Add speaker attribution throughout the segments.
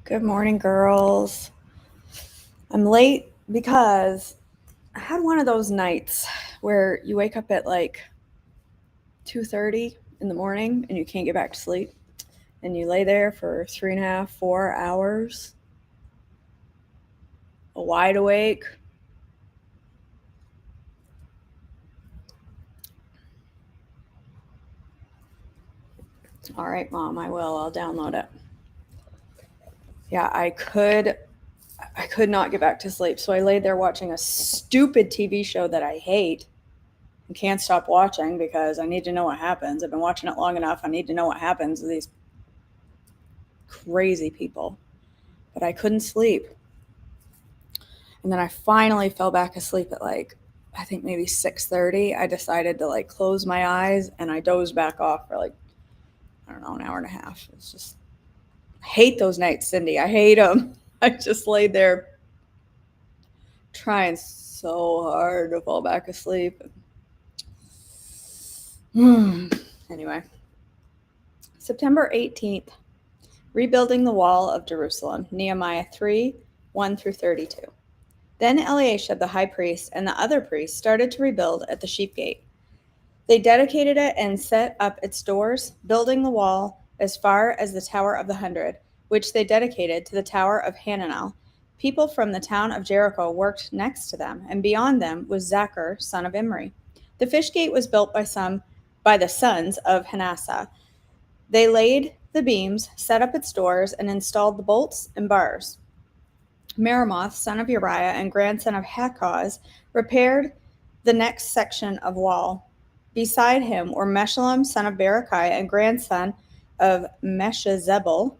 Speaker 1: Good morning, girls. I'm late because I had one of those nights where you wake up at like 2:30 in the morning and you can't get back to sleep, and you lay there for 3.5, 4 hours, wide awake. All right, Mom, I will. I'll download it. Yeah, I could not get back to sleep, so I laid there watching a stupid TV show that I hate and can't stop watching because I need to know what happens. I've been watching it long enough. I need to know what happens to these crazy people. But I couldn't sleep. And then I finally fell back asleep at I think maybe 6:30. I decided to close my eyes and I dozed back off for I don't know, an hour and a half. It's just, I hate those nights, Cindy. I hate them. I just laid there trying so hard to fall back asleep. Anyway, September 18th, rebuilding the wall of Jerusalem, Nehemiah 3:1-32. Then Eliashib the high priest and the other priests started to rebuild at the sheep gate. They dedicated it and set up its doors, building the wall as far as the Tower of the Hundred, which they dedicated to the Tower of Hananel. People from the town of Jericho worked next to them, and beyond them was Zachar, son of Imri. The fish gate was built by the sons of Hanassa. They laid the beams, set up its doors, and installed the bolts and bars. Meremoth, son of Uriah and grandson of Hakkoz, repaired the next section of wall. Beside him were Meshullam, son of Berechiah and grandson of Meshezabel,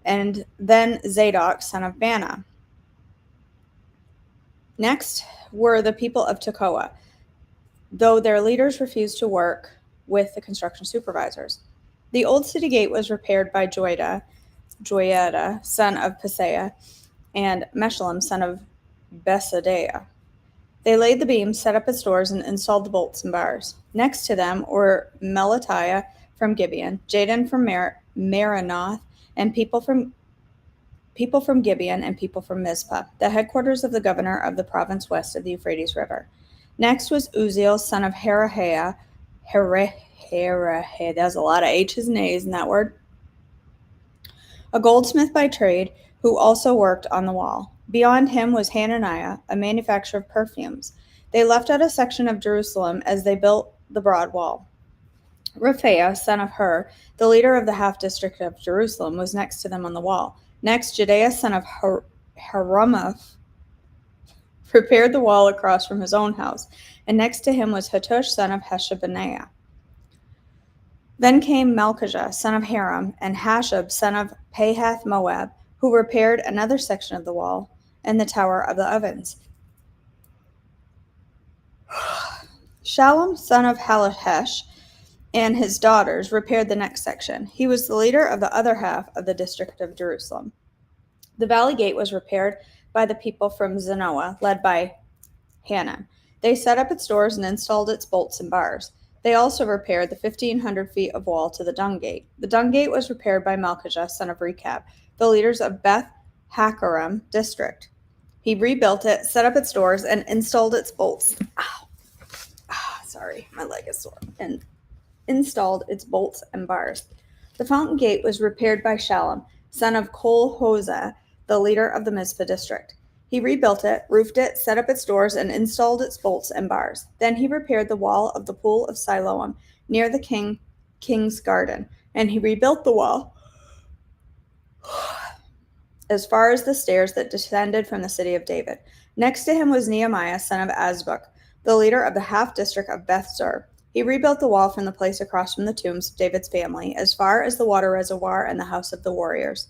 Speaker 1: and then Zadok, son of Bana. Next were the people of Tekoa, though their leaders refused to work with the construction supervisors. The old city gate was repaired by Joiada, son of Paseah, and Meshullam, son of Besodeiah. They laid the beams, set up its doors, and installed the bolts and bars. Next to them were Melatiah from Gibeon, Jadon from Meronoth, and people from Gibeon and people from Mizpah, the headquarters of the governor of the province west of the Euphrates River. Next was Uzziel, son of Herahiah. There's a lot of H's and A's in that word. A goldsmith by trade, who also worked on the wall. Beyond him was Hananiah, a manufacturer of perfumes. They left out a section of Jerusalem as they built the broad wall. Rephaiah, son of Hur, the leader of the half-district of Jerusalem, was next to them on the wall. Next, Judaiah, son of Haramoth, prepared the wall across from his own house, and next to him was Hattush, son of Hashabniah. Then came Malchijah, son of Haram, and Hashab, son of Pahath Moab, who repaired another section of the wall and the tower of the ovens. Shallum, son of Halahesh, and his daughters repaired the next section. He was the leader of the other half of the district of Jerusalem. The valley gate was repaired by the people from Zanoah, led by Hanan. They set up its doors and installed its bolts and bars. They also repaired the 1,500 feet of wall to the dung gate. The dung gate was repaired by Malchijah, son of Rechab, the leaders of Beth Hakaram district. He rebuilt it, set up its doors, and installed its bolts. Sorry, my leg is sore. And installed its bolts and bars. The fountain gate was repaired by Shallum, son of Kol-Hozeh, the leader of the Mizpah district. He rebuilt it, roofed it, set up its doors, and installed its bolts and bars. Then he repaired the wall of the pool of Siloam near the king's garden, and he rebuilt the wall as far as the stairs that descended from the city of David. Next to him was Nehemiah, son of Azbuk, the leader of the half-district of Beth-zur. He rebuilt the wall from the place across from the tombs of David's family, as far as the water reservoir and the house of the warriors.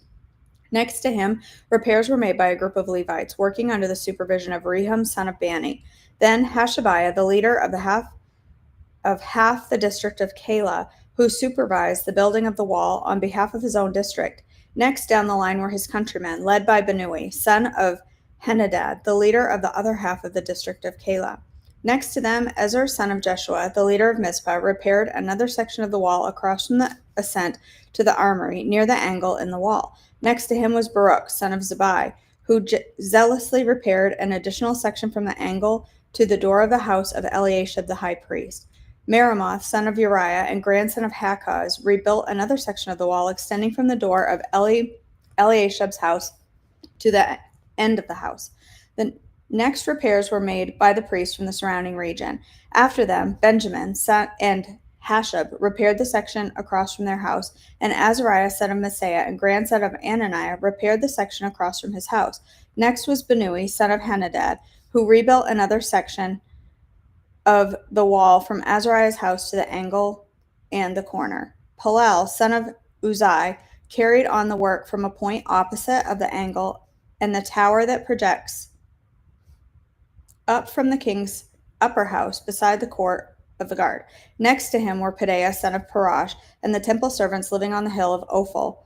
Speaker 1: Next to him, repairs were made by a group of Levites, working under the supervision of Rehum, son of Bani. Then Hashabiah, the leader of half the district of Keilah, who supervised the building of the wall on behalf of his own district. Next down the line were his countrymen, led by Benui, son of Henadad, the leader of the other half of the district of Keilah. Next to them, Ezer, son of Jeshua, the leader of Mizpah, repaired another section of the wall across from the ascent to the armory, near the angle in the wall. Next to him was Baruch, son of Zabai, who zealously repaired an additional section from the angle to the door of the house of Eliashib the high priest. Meremoth, son of Uriah and grandson of Hakaz, rebuilt another section of the wall extending from the door of Eliashib's house to the end of the house. The next repairs were made by the priests from the surrounding region. After them, Benjamin and Hashab repaired the section across from their house, and Azariah, son of Messiah and grandson of Ananiah, repaired the section across from his house. Next was Benui, son of Henadad, who rebuilt another section of the wall from Azariah's house to the angle and the corner. Palal, son of Uzai, carried on the work from a point opposite of the angle and the tower that projects up from the king's upper house beside the court of the guard. Next to him were Pedaiah, son of Parash, and the temple servants living on the hill of Ophel,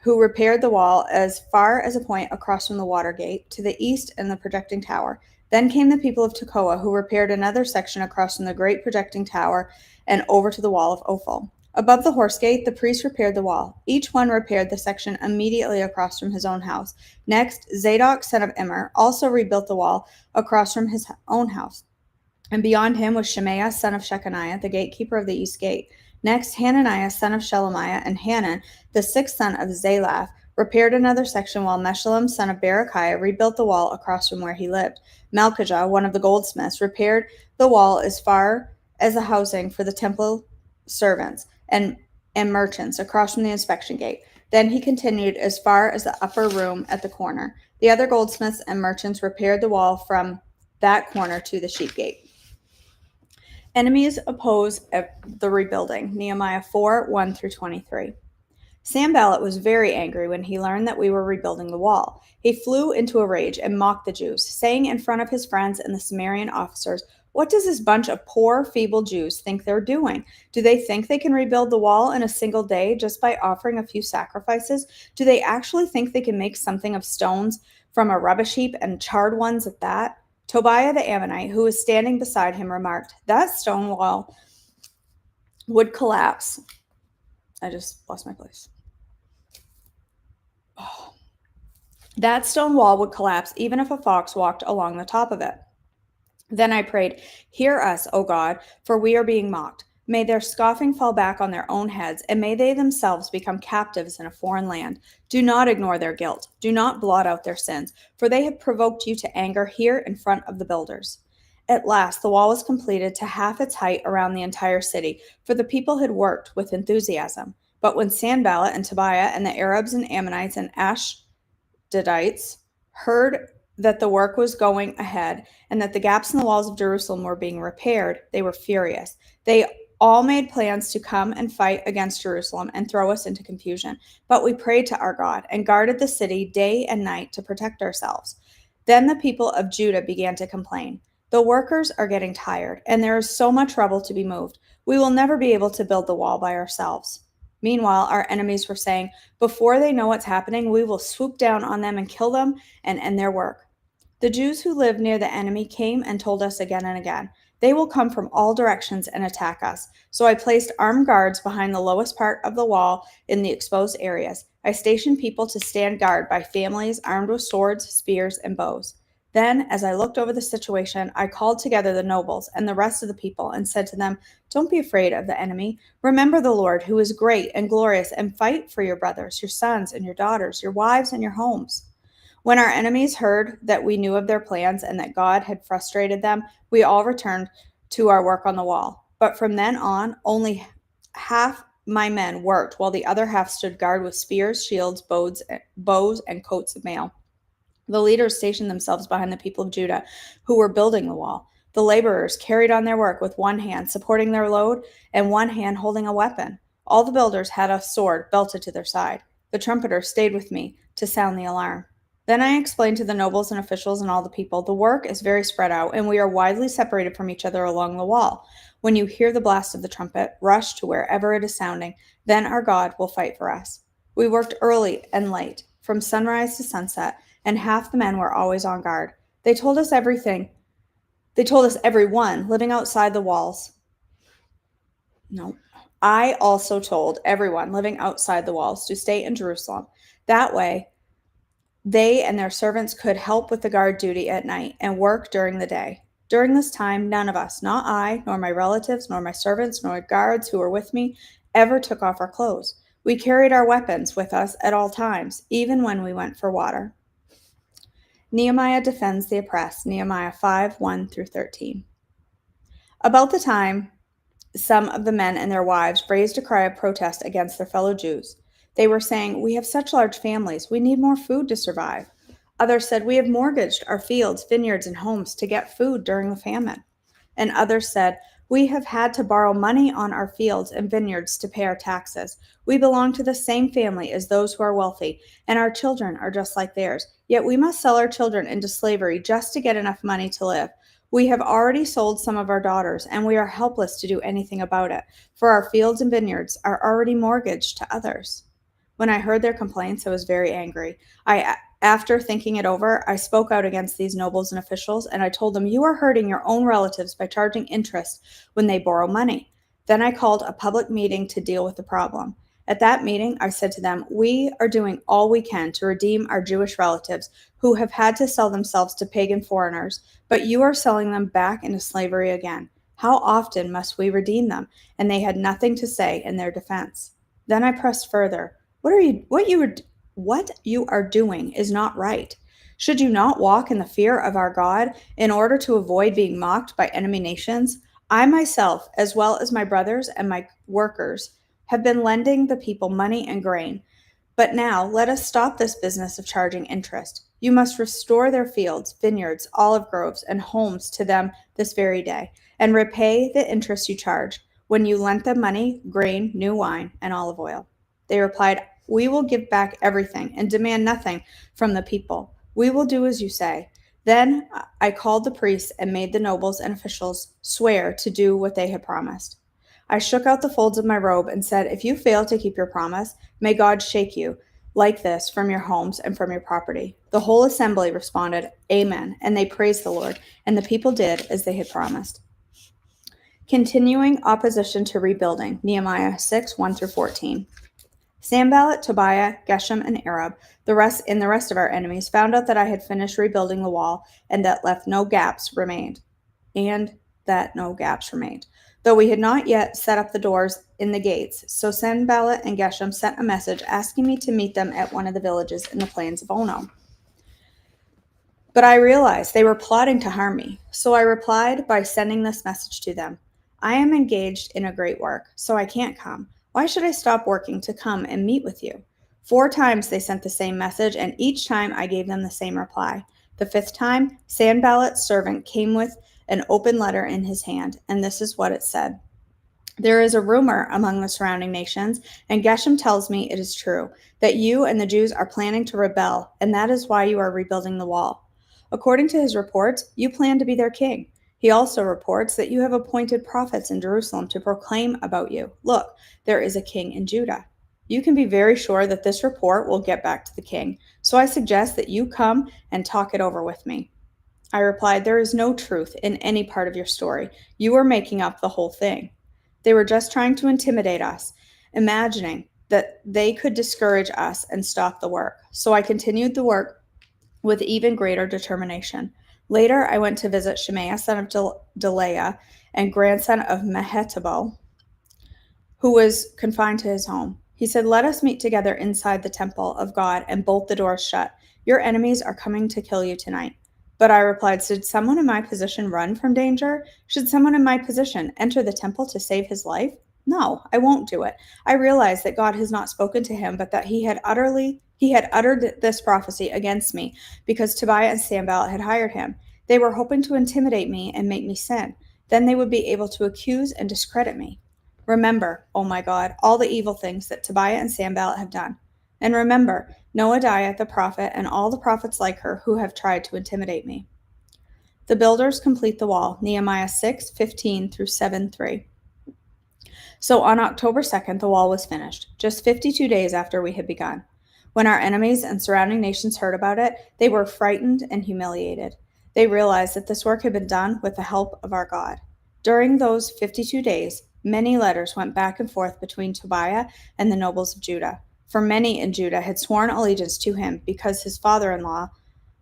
Speaker 1: who repaired the wall as far as a point across from the water gate to the east and the projecting tower. Then came the people of Tekoa, who repaired another section across from the great projecting tower and over to the wall of Ophel. Above the horse gate, the priests repaired the wall. Each one repaired the section immediately across from his own house. Next, Zadok, son of Immer, also rebuilt the wall across from his own house. And beyond him was Shemaiah, son of Shechaniah, the gatekeeper of the east gate. Next, Hananiah, son of Shelemiah, and Hanan, the sixth son of Zalaph, repaired another section, while Meshullam, son of Berechiah, rebuilt the wall across from where he lived. Malchijah, one of the goldsmiths, repaired the wall as far as the housing for the temple servants and merchants across from the inspection gate. Then he continued as far as the upper room at the corner. The other goldsmiths and merchants repaired the wall from that corner to the sheep gate. Enemies oppose the rebuilding. Nehemiah 4:1-23. Sanballat was very angry when he learned that we were rebuilding the wall. He flew into a rage and mocked the Jews, saying in front of his friends and the Samaritan officers, "What does this bunch of poor, feeble Jews think they're doing? Do they think they can rebuild the wall in a single day just by offering a few sacrifices? Do they actually think they can make something of stones from a rubbish heap and charred ones at that?" Tobiah the Ammonite, who was standing beside him, remarked, "That stone wall would collapse." I just lost my place. Oh. That stone wall would collapse even if a fox walked along the top of it. Then I prayed, "Hear us, O God, for we are being mocked. May their scoffing fall back on their own heads, and may they themselves become captives in a foreign land. Do not ignore their guilt. Do not blot out their sins, for they have provoked you to anger here in front of the builders." At last, the wall was completed to half its height around the entire city, for the people had worked with enthusiasm. But when Sanballat and Tobiah and the Arabs and Ammonites and Ashdodites heard that the work was going ahead and that the gaps in the walls of Jerusalem were being repaired, they were furious. They all made plans to come and fight against Jerusalem and throw us into confusion. But we prayed to our God and guarded the city day and night to protect ourselves. Then the people of Judah began to complain. "The workers are getting tired, and there is so much rubble to be moved. We will never be able to build the wall by ourselves." Meanwhile, our enemies were saying, "Before they know what's happening, we will swoop down on them and kill them and end their work." The Jews who lived near the enemy came and told us again and again, "They will come from all directions and attack us." So I placed armed guards behind the lowest part of the wall in the exposed areas. I stationed people to stand guard by families armed with swords, spears, and bows. Then, as I looked over the situation, I called together the nobles and the rest of the people and said to them, "Don't be afraid of the enemy. Remember the Lord, who is great and glorious, and fight for your brothers, your sons and your daughters, your wives and your homes." When our enemies heard that we knew of their plans and that God had frustrated them, we all returned to our work on the wall. But from then on, only half my men worked, while the other half stood guard with spears, shields, bows, and coats of mail. The leaders stationed themselves behind the people of Judah who were building the wall. The laborers carried on their work with one hand supporting their load and one hand holding a weapon. All the builders had a sword belted to their side. The trumpeter stayed with me to sound the alarm. Then I explained to the nobles and officials and all the people, "The work is very spread out, and we are widely separated from each other along the wall. When you hear the blast of the trumpet, rush to wherever it is sounding. Then our God will fight for us." We worked early and late, from sunrise to sunset, and half the men were always on guard. They told us everything They told us everyone living outside the walls. No. I also told everyone living outside the walls to stay in Jerusalem. That way, they and their servants could help with the guard duty at night and work during the day. During this time, none of us, not I, nor my relatives, nor my servants, nor guards who were with me, ever took off our clothes. We carried our weapons with us at all times, even when we went for water. Nehemiah defends the oppressed. Nehemiah 5:1-13. About the time some of the men and their wives raised a cry of protest against their fellow Jews. They were saying, "We have such large families, we need more food to survive." Others said, "We have mortgaged our fields, vineyards, and homes to get food during the famine." And others said, "We have had to borrow money on our fields and vineyards to pay our taxes. We belong to the same family as those who are wealthy, and our children are just like theirs. Yet we must sell our children into slavery just to get enough money to live. We have already sold some of our daughters, and we are helpless to do anything about it, for our fields and vineyards are already mortgaged to others." When I heard their complaints, I was very angry. After thinking it over, I spoke out against these nobles and officials, and I told them, "You are hurting your own relatives by charging interest when they borrow money." Then I called a public meeting to deal with the problem. At that meeting, I said to them, "We are doing all we can to redeem our Jewish relatives who have had to sell themselves to pagan foreigners, but you are selling them back into slavery again. How often must we redeem them?" And they had nothing to say in their defense. Then I pressed further. What you are doing is not right. Should you not walk in the fear of our God in order to avoid being mocked by enemy nations? I myself, as well as my brothers and my workers, have been lending the people money and grain. But now let us stop this business of charging interest. You must restore their fields, vineyards, olive groves, and homes to them this very day, and repay the interest you charged when you lent them money, grain, new wine, and olive oil. They replied, "We will give back everything and demand nothing from the people. We will do as you say." Then I called the priests and made the nobles and officials swear to do what they had promised. I shook out the folds of my robe and said, "If you fail to keep your promise, may God shake you like this from your homes and from your property." The whole assembly responded, "Amen," and they praised the Lord, and the people did as they had promised. Continuing opposition to rebuilding. Nehemiah 6:1-14. Sanballat, Tobiah, Geshem, and Arab, the rest of our enemies, found out that I had finished rebuilding the wall and that no gaps remained. Though we had not yet set up the doors in the gates. So Sanballat and Geshem sent a message asking me to meet them at one of the villages in the plains of Ono. But I realized they were plotting to harm me, so I replied by sending this message to them: "I am engaged in a great work, so I can't come. Why should I stop working to come and meet with you?" 4 times they sent the same message, and each time I gave them the same reply. The 5th time, Sanballat's servant came with an open letter in his hand, and this is what it said: "There is a rumor among the surrounding nations, and Geshem tells me it is true, that you and the Jews are planning to rebel, and that is why you are rebuilding the wall. According to his reports, you plan to be their king. He also reports that you have appointed prophets in Jerusalem to proclaim about you. Look, there is a king in Judah. You can be very sure that this report will get back to the king, so I suggest that you come and talk it over with me." I replied, "There is no truth in any part of your story. You are making up the whole thing." They were just trying to intimidate us, imagining that they could discourage us and stop the work. So I continued the work with even greater determination. Later, I went to visit Shemaiah, son of Delaiah, and grandson of Mehetabel, who was confined to his home. He said, "Let us meet together inside the temple of God and bolt the doors shut. Your enemies are coming to kill you tonight." But I replied, "Should someone in my position run from danger? Should someone in my position enter the temple to save his life? No, I won't do it." I realized that God has not spoken to him, but that he had uttered this prophecy against me because Tobiah and Sanballat had hired him. They were hoping to intimidate me and make me sin. Then they would be able to accuse and discredit me. Remember, oh my God, all the evil things that Tobiah and Sanballat have done. And remember Noadiah the prophet and all the prophets like her who have tried to intimidate me. The builders complete the wall. Nehemiah 6:15-7:3. So on October 2nd, the wall was finished, just 52 days after we had begun. When our enemies and surrounding nations heard about it, they were frightened and humiliated. They realized that this work had been done with the help of our God. During those 52 days, many letters went back and forth between Tobiah and the nobles of Judah, for many in Judah had sworn allegiance to him because his father-in-law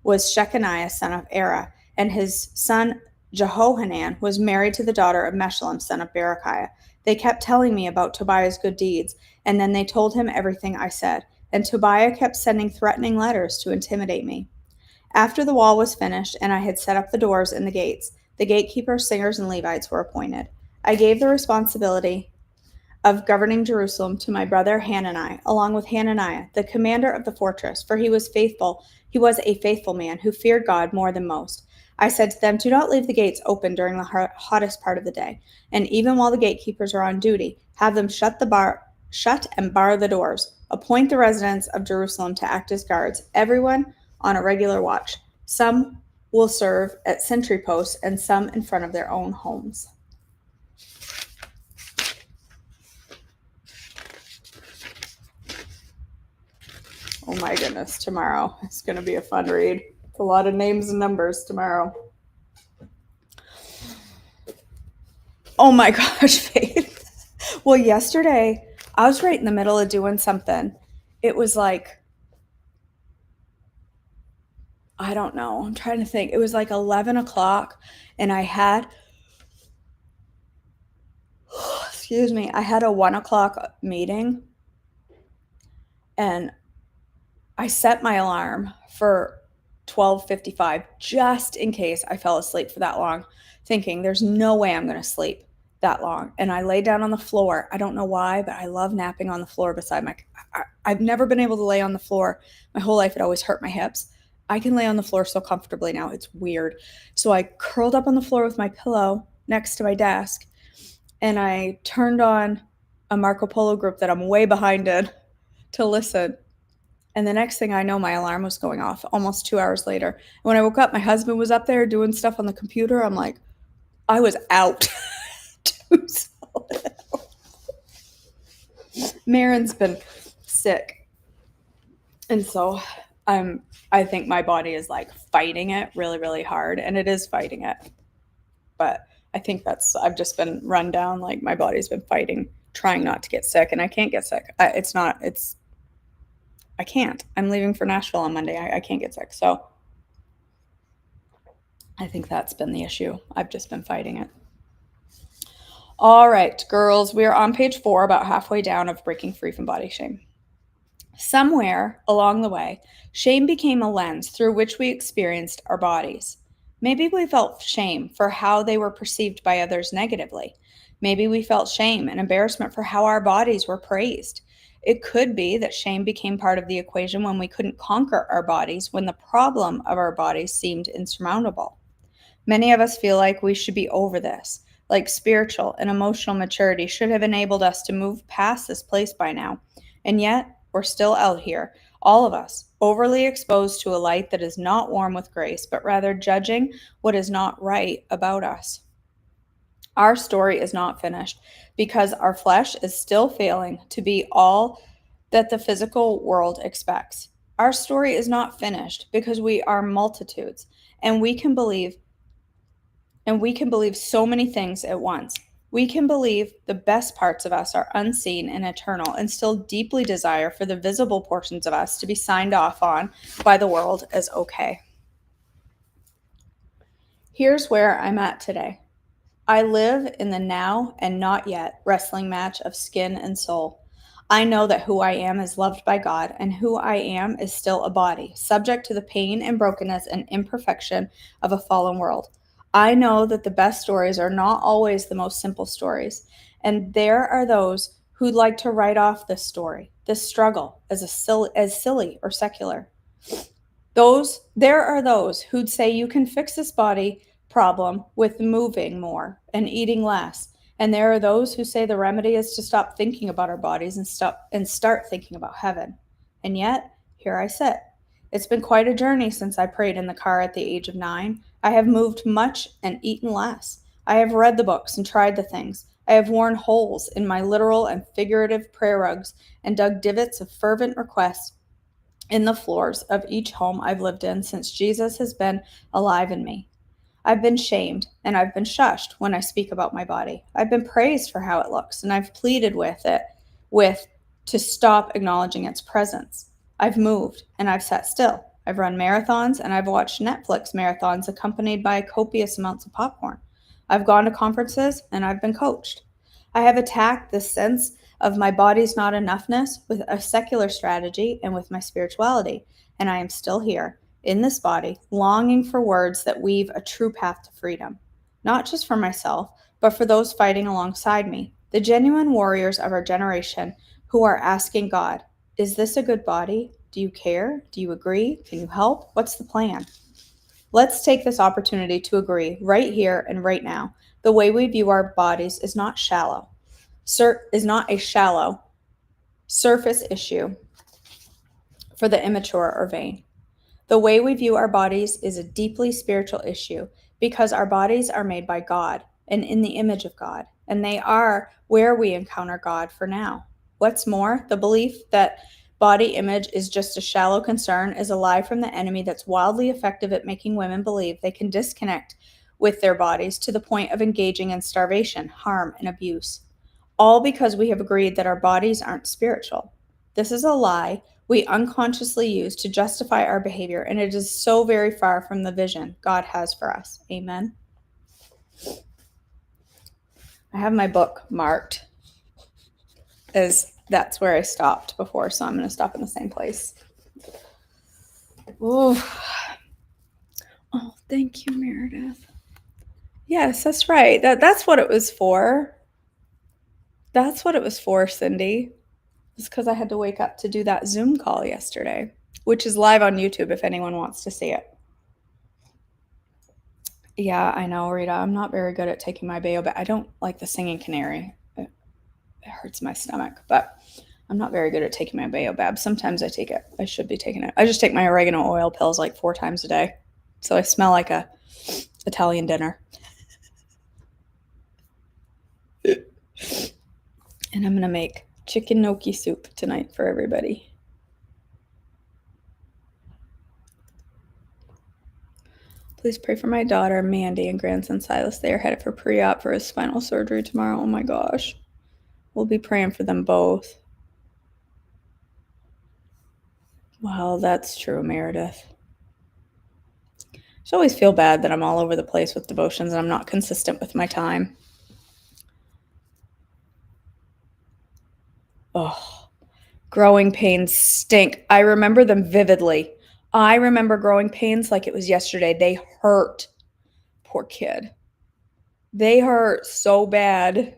Speaker 1: was Shechaniah son of Era, and his son Jehohanan was married to the daughter of Meshullam son of Berechiah. They kept telling me about Tobiah's good deeds, and then they told him everything I said, and Tobiah kept sending threatening letters to intimidate me. After the wall was finished and I had set up the doors and the gates, the gatekeepers, singers, and Levites were appointed. I gave the responsibility of governing Jerusalem to my brother Hanani, along with Hananiah, the commander of the fortress, for he was faithful. He was a faithful man who feared God more than most. I said to them, do not leave the gates open during the hottest part of the day, and even while the gatekeepers are on duty, have them shut and bar the doors. Appoint the residents of Jerusalem to act as guards, everyone on a regular watch. Some will serve at sentry posts and some in front of their own homes. Oh my goodness, tomorrow it's going to be a fun read. It's a lot of names and numbers tomorrow. Oh my gosh, Faith. Well, yesterday I was right in the middle of doing something. It was like, I don't know. I'm trying to think. It was like 11 o'clock and I had, excuse me, I had a 1 o'clock meeting and I set my alarm for 12:55 just in case I fell asleep for that long, thinking there's no way I'm going to sleep that long. And I lay down on the floor. I don't know why, but I love napping on the floor beside I've never been able to lay on the floor. My whole life it always hurt my hips. I can lay on the floor so comfortably now. It's weird. So I curled up on the floor with my pillow next to my desk and I turned on a Marco Polo group that I'm way behind in to listen. And the next thing I know, my alarm was going off almost 2 hours later. And when I woke up, my husband was up there doing stuff on the computer. I'm like, I was out. Too solid. Marin's been sick. And so I think my body is like fighting it really, really hard. And it is fighting it. But I think I've just been run down. Like my body's been fighting, trying not to get sick. And I can't get sick. I can't. I'm leaving for Nashville on Monday. I can't get sick. So I think that's been the issue. I've just been fighting it. All right, girls, we are on page 4, about halfway down of Breaking Free from Body Shame. Somewhere along the way, shame became a lens through which we experienced our bodies. Maybe we felt shame for how they were perceived by others negatively. Maybe we felt shame and embarrassment for how our bodies were praised. It could be that shame became part of the equation when we couldn't conquer our bodies, when the problem of our bodies seemed insurmountable. Many of us feel like we should be over this, like spiritual and emotional maturity should have enabled us to move past this place by now. And yet, we're still out here, all of us, overly exposed to a light that is not warm with grace, but rather judging what is not right about us. Our story is not finished because our flesh is still failing to be all that the physical world expects. Our story is not finished because we are multitudes and we can believe so many things at once. We can believe the best parts of us are unseen and eternal and still deeply desire for the visible portions of us to be signed off on by the world as okay. Here's where I'm at today. I live in the now and not yet wrestling match of skin and soul. I know that who I am is loved by God, and who I am is still a body, subject to the pain and brokenness and imperfection of a fallen world. I know that the best stories are not always the most simple stories, and there are those who'd like to write off this story, this struggle, as silly or secular. There are those who'd say you can fix this body problem with moving more and eating less. And there are those who say the remedy is to stop thinking about our bodies and start thinking about heaven. And yet, here I sit. It's been quite a journey since I prayed in the car at the age of 9. I have moved much and eaten less. I have read the books and tried the things. I have worn holes in my literal and figurative prayer rugs and dug divots of fervent requests in the floors of each home I've lived in since Jesus has been alive in me. I've been shamed and I've been shushed when I speak about my body. I've been praised for how it looks and I've pleaded with to stop acknowledging its presence. I've moved and I've sat still. I've run marathons and I've watched Netflix marathons accompanied by copious amounts of popcorn. I've gone to conferences and I've been coached. I have attacked the sense of my body's not enoughness with a secular strategy and with my spirituality, and I am still here in this body, longing for words that weave a true path to freedom, not just for myself, but for those fighting alongside me, the genuine warriors of our generation who are asking God, is this a good body? Do you care? Do you agree? Can you help? What's the plan? Let's take this opportunity to agree right here and right now. The way we view our bodies is not a shallow surface issue for the immature or vain. The way we view our bodies is a deeply spiritual issue because our bodies are made by God and in the image of God, and they are where we encounter God for now. What's more, the belief that body image is just a shallow concern is a lie from the enemy that's wildly effective at making women believe they can disconnect with their bodies to the point of engaging in starvation, harm, and abuse. All because we have agreed that our bodies aren't spiritual. This is a lie we unconsciously use to justify our behavior, and it is so very far from the vision God has for us. Amen. I have my book marked as that's where I stopped before, so I'm going to stop in the same place. Ooh. Oh, thank you, Meredith. Yes, that's right. That's what it was for. That's what it was for, Cindy. It's because I had to wake up to do that Zoom call yesterday, which is live on YouTube if anyone wants to see it. Yeah, I know, Rita. I'm not very good at taking my baobab. I don't like the singing canary. It hurts my stomach, but I'm not very good at taking my baobab. Sometimes I take it. I should be taking it. I just take my oregano oil pills like 4 times a day. So I smell like a Italian dinner. And I'm going to make chicken gnocchi soup tonight for everybody. Please pray for my daughter, Mandy, and grandson, Silas. They are headed for pre-op for his spinal surgery tomorrow. Oh my gosh. We'll be praying for them both. Well, that's true, Meredith. I just always feel bad that I'm all over the place with devotions and I'm not consistent with my time. Oh, growing pains stink. I remember them vividly. I remember growing pains like it was yesterday. They hurt. Poor kid. They hurt so bad.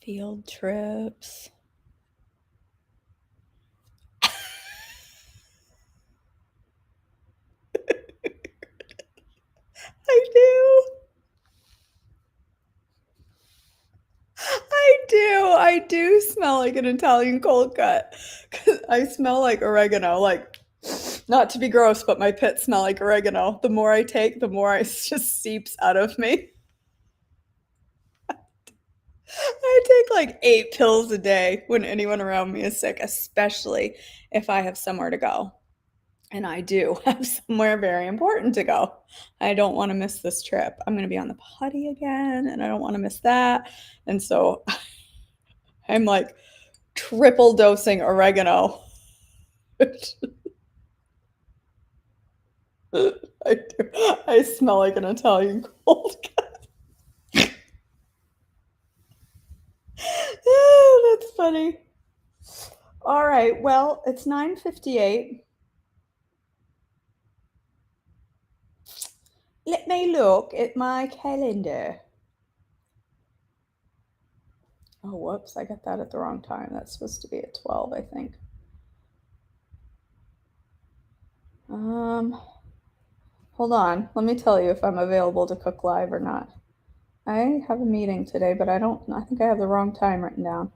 Speaker 1: Field trips. I do. I do smell like an Italian cold cut. 'Cause I smell like oregano. Like, not to be gross, but my pits smell like oregano. The more I take, the more it just seeps out of me. I take like 8 pills a day when anyone around me is sick, especially if I have somewhere to go. And I do have somewhere very important to go. I don't want to miss this trip. I'm going to be on the potty again, and I don't want to miss that. And so I'm like triple dosing oregano. I do. I smell like an Italian cold cut. Oh, that's funny. All right. Well, it's 9:58. Let me look at my calendar. Oh, whoops. I got that at the wrong time. That's supposed to be at 12, I think. Hold on. Let me tell you if I'm available to cook live or not. I have a meeting today, but I think I have the wrong time written down.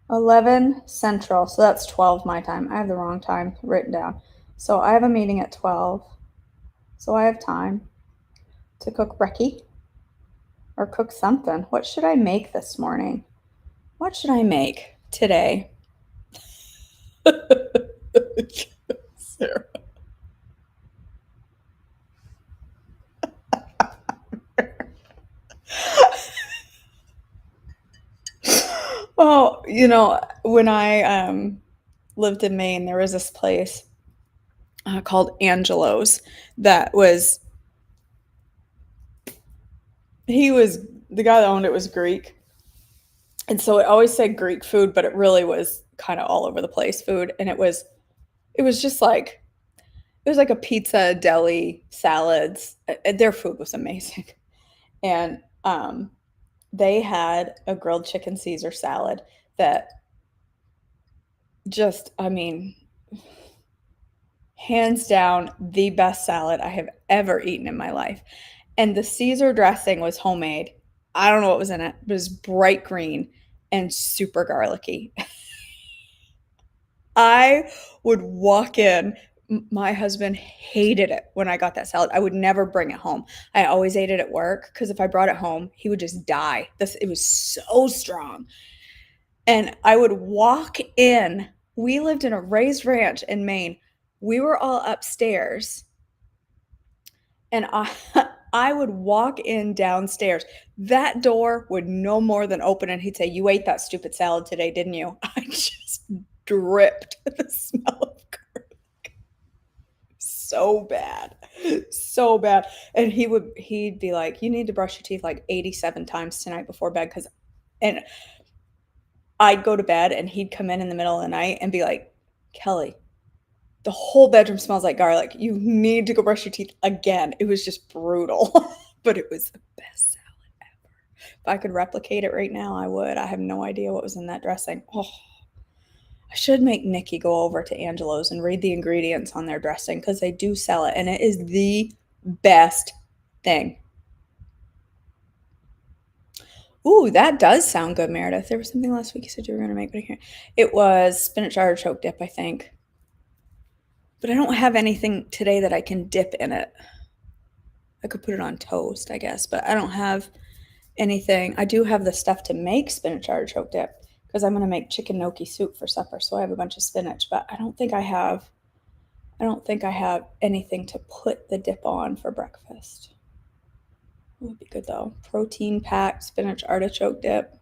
Speaker 1: 11 Central, so that's 12 my time. I have the wrong time written down. So I have a meeting at 12. So I have time to cook brekkie, or cook something. What should I make this morning? What should I make today? Sarah. Well, when I lived in Maine, there was this place called Angelo's that was, the guy that owned it was Greek. And so it always said Greek food, but it really was kind of all over the place food. And it was just like, it was like a pizza, deli, salads. Their food was amazing. And they had a grilled chicken Caesar salad that just, I mean, hands down, the best salad I have ever eaten in my life. And the Caesar dressing was homemade. I don't know what was in it, but it was bright green and super garlicky. I would walk in. My husband hated it when I got that salad. I would never bring it home. I always ate it at work because if I brought it home, he would just die. It was so strong. And I would walk in. We lived in a raised ranch in Maine. We were all upstairs. And I would walk in downstairs. That door would no more than open and he'd say, "You ate that stupid salad today, didn't you?" I just dripped the smell of garlic. So bad. So bad. And he'd be like, "You need to brush your teeth like 87 times tonight before bed." And I'd go to bed and he'd come in the middle of the night and be like, "Kelly, the whole bedroom smells like garlic. You need to go brush your teeth again." It was just brutal, but it was the best salad ever. If I could replicate it right now, I would. I have no idea what was in that dressing. Oh, I should make Nikki go over to Angelo's and read the ingredients on their dressing because they do sell it, and it is the best thing. Ooh, that does sound good, Meredith. There was something last week you said you were going to make, but I can't. It was spinach artichoke dip, I think. But I don't have anything today that I can dip in it. I could put it on toast, I guess, but I don't have anything. I do have the stuff to make spinach artichoke dip because I'm going to make chicken gnocchi soup for supper, so I have a bunch of spinach, but I don't think I have anything to put the dip on for breakfast. It would be good though. Protein-packed spinach artichoke dip.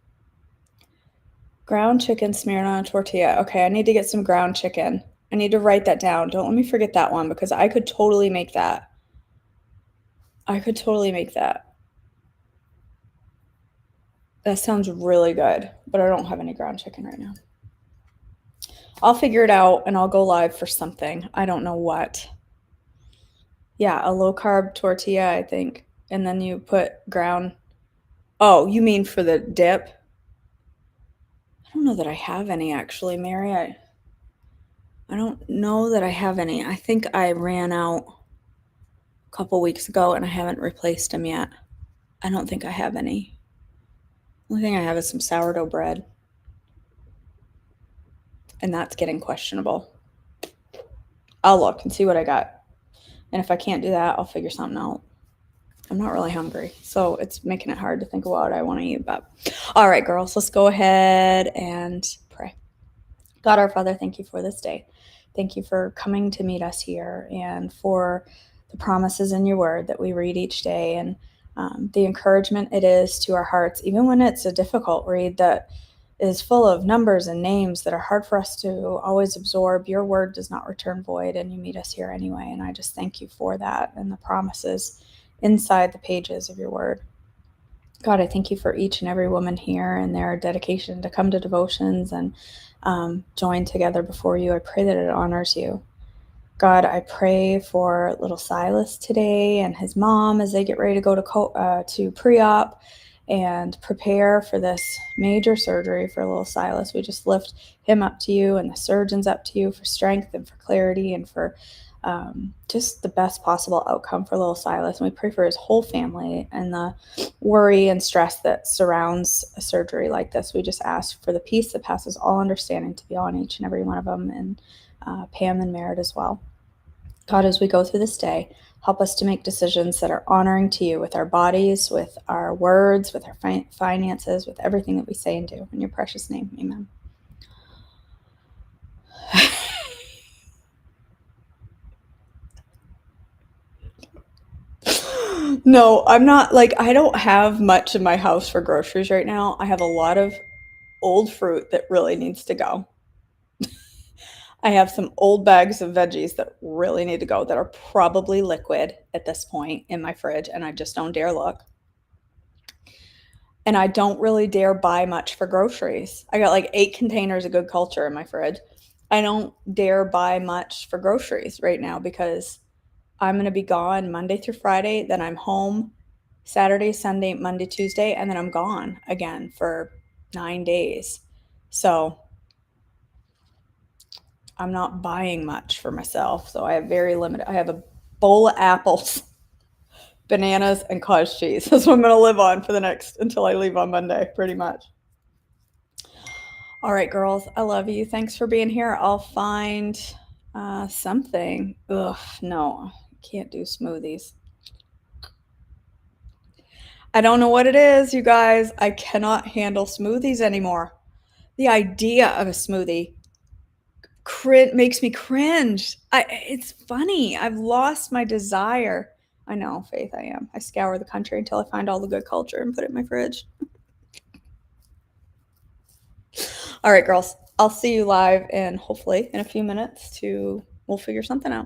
Speaker 1: Ground chicken smeared on a tortilla. Okay, I need to get some ground chicken. I need to write that down. Don't let me forget that one because I could totally make that. That sounds really good, but I don't have any ground chicken right now. I'll figure it out and I'll go live for something. I don't know what. Yeah, a low-carb tortilla, I think. And then you put ground. Oh, you mean for the dip? I don't know that I have any actually, Mary. I don't know that I have any. I think I ran out a couple weeks ago and I haven't replaced them yet. I don't think I have any. The only thing I have is some sourdough bread. And that's getting questionable. I'll look and see what I got. And if I can't do that, I'll figure something out. I'm not really hungry, so it's making it hard to think of what I want to eat. But all right, girls, let's go ahead and pray. God, our Father, thank you for this day. Thank you for coming to meet us here and for the promises in your word that we read each day and the encouragement it is to our hearts, even when it's a difficult read that is full of numbers and names that are hard for us to always absorb. Your word does not return void, and you meet us here anyway. And I just thank you for that and the promises inside the pages of your word. God, I thank you for each and every woman here and their dedication to come to devotions and join together before you. I pray that it honors you. God, I pray for little Silas today and his mom as they get ready to go to pre-op and prepare for this major surgery for little Silas. We just lift him up to you and the surgeons up to you for strength and for clarity and for just the best possible outcome for little Silas. And we pray for his whole family and the worry and stress that surrounds a surgery like this. We just ask for the peace that passes all understanding to be on each and every one of them, and Pam and Merritt as well. God, as we go through this day, Help us to make decisions that are honoring to you with our bodies, with our words, with our finances, with everything that we say and do. In your precious name, amen. No, I'm not like, I don't have much in my house for groceries right now. I have a lot of old fruit that really needs to go. I have some old bags of veggies that really need to go that are probably liquid at this point in my fridge, and I just don't dare look. And I don't really dare buy much for groceries. I got like 8 containers of Good Culture in my fridge. I don't dare buy much for groceries right now because I'm going to be gone Monday through Friday, then I'm home Saturday, Sunday, Monday, Tuesday, and then I'm gone again for 9 days. So I'm not buying much for myself. So I have very limited. I have a bowl of apples, bananas, and cottage cheese. That's what I'm going to live on for the next until I leave on Monday, pretty much. All right, girls, I love you. Thanks for being here. I'll find something. Ugh, no, can't do smoothies. I don't know what it is, you guys. I cannot handle smoothies anymore. The idea of a smoothie makes me cringe. It's funny. I've lost my desire. I know, Faith, I am. I scour the country until I find all the Good Culture and put it in my fridge. All right, girls. I'll see you live and hopefully in a few minutes we'll figure something out.